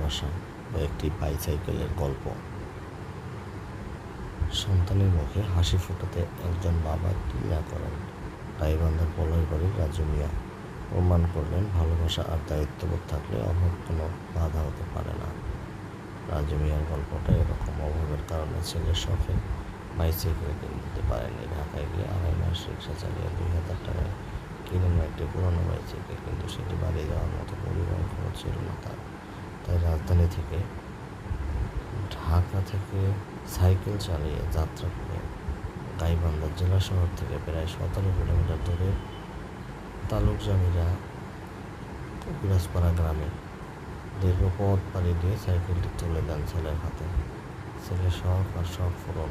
ভালোবাসা বা একটি বাইসাইকেলের গল্প। সন্তানের মুখে হাসি ফোটাতে একজন বাবা কী না করেন। গাইবান্ধার পলাশ বাড়ির রাজু মিয়া প্রমাণ করলেন ভালোবাসা আর দায়িত্ববোধ থাকলে অভাব কোনো বাধা হতে পারে না। রাজু মিয়ার গল্পটা এরকম। অভাবের কারণে ছেলের শখে বাইসাইকেল কিনতে পারেনি। ঢাকায় গিয়ে 2.5 মাস রিক্সা চালিয়ে 2,000 টাকায় কিনেন একটি পুরনো বাইসাইকেল, কিন্তু সেটি বাড়ি যাওয়ার মতো পরিবহন খরচ ছিল না তার। তাই রাজধানী থেকে ঢাকা থেকে সাইকেল চালিয়ে যাত্রা করে গাইবান্ধা জেলা শহর থেকে প্রায় 17 কিলোমিটার দূরে তালুকজামিরা পিরাজপাড়া গ্রামে দীর্ঘ পথ পাড়ি দিয়ে সাইকেলটি তুলে দেন ছেলের হাতে। ছেলের শখ আর শখ পূরণ,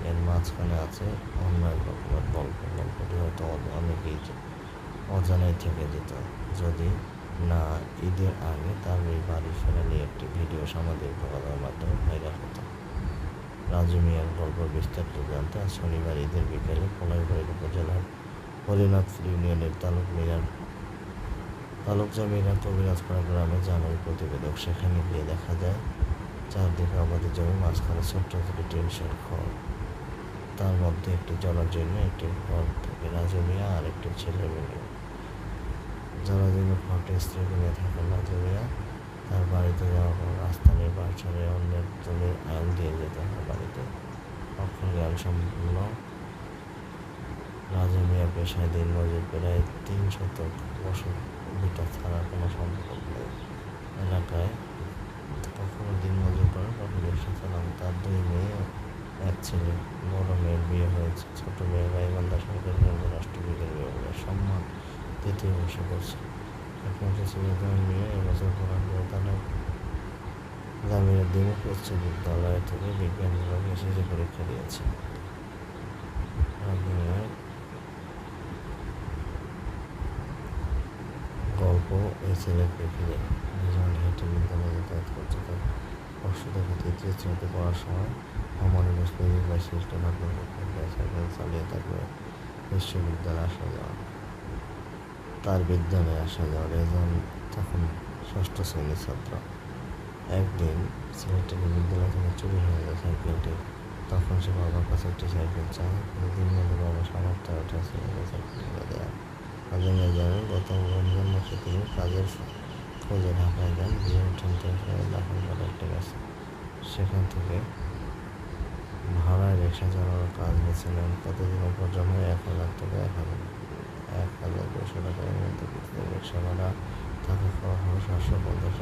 এর মাঝখানে আছে অন্য এক রকমের গল্প। গল্পটি হয়তো অনেকেই অজানাই থেকে যেত যদি না ঈদের আগে তার এই বাড়ি ফেরা নিয়ে একটি ভিডিও সামাজিক যোগাযোগের মাধ্যমে ভাইরাল হতো। রাজু মিয়ার গল্প বিস্তারিত জানতে আজ শনিবার ঈদের বিকেলে পলাশবাড়ি উপজেলার হরিনাথপুর ইউনিয়নের তালুকজামিরা কবিরাজপাড়া গ্রামে যান ওই প্রতিবেদক। সেখানে গিয়ে দেখা যায় চারদিকে আবাদি জমি, মাঝখানে ছোট্ট একটি টিনশেড ঘর। তার মধ্যে একটি জরাজীর্ণ একটি ঘর থেকে রাজু মিয়া আর একটি ছেলে মিলে। জরাজীর্ণ ঘরটি স্ত্রীকে নিয়ে থাকেন রাজু মিয়া। তার বাড়িতে যাওয়ার পর রাস্তা নেই, বাসারে অন্যের জমির আইল দিয়ে যেতে হয় বাড়িতে। অক্ষর জ্ঞান সম্পূর্ণ রাজু মিয়া পেশায় দিনমজুর, প্রায় 3 শতক বছর ভিটা ছাড়া কোনো সম্পদ নেই। এলাকায় কখনো দিনমজুর করেন, কখনো রিক্সা চালান। তার 2 মেয়ে ও 1 ছেলে। বড় মেয়ের বিয়ে হয়েছে, ছোট মেয়ে গাইবান্ধা সরকারি রাষ্ট্রবিজ্ঞান বিভাগের সম্মান 3য় বর্ষে পড়ছে। একমাত্র ছেলে মেয়ে এবছর পড়াশোনা তারা জামিয়া দ্বিমুখী উচ্চ বিদ্যালয় থেকে বিজ্ঞান বিভাগে এসেছে পরীক্ষা দিয়েছে। গল্প এই ছেলেকে ঘিরে নিজন হেঁটে বিদ্যালয়ে যাতায়াত করছে। তার কষ্ট দেখে 3য় শ্রেণীতে পড়ার সময় অমনোযোগ বাইসাইকেলটা ভাগ্য সাইকেল চালিয়ে তারপরে বিশ্ববিদ্যালয়ে আসা যাওয়া। তার বিদ্যালয়ে আসা যাওয়া রেজাল্ট তখন 6ষ্ঠ শ্রেণীর ছাত্র। একদিন ছেলেটির বিদ্যালয় থেকে চুরি হয়ে যায় সাইকেলটি। তখন সে বাবার কাছে একটি সাইকেল চায়। দিন মতো বাবা সামর্থ্য ওঠে ছেলেকে সাইকেল কিনে দেয়। রাজু মিয়া জানেন গত রমজান মাসে তিনি কাজের খোঁজে ঢাকায় যান। বিয়ে উঠান থেকে দাফন করে একটা গেছে। সেখান থেকে ভাড়ায় রিক্সা চালানোর কাজ বেছে নেন। প্রতিদিন উপার্জন হয় 1,000 থেকে 1,200 টাকার মধ্যে। রিক্সা ভাড়া, থাকা খাওয়া হয় 750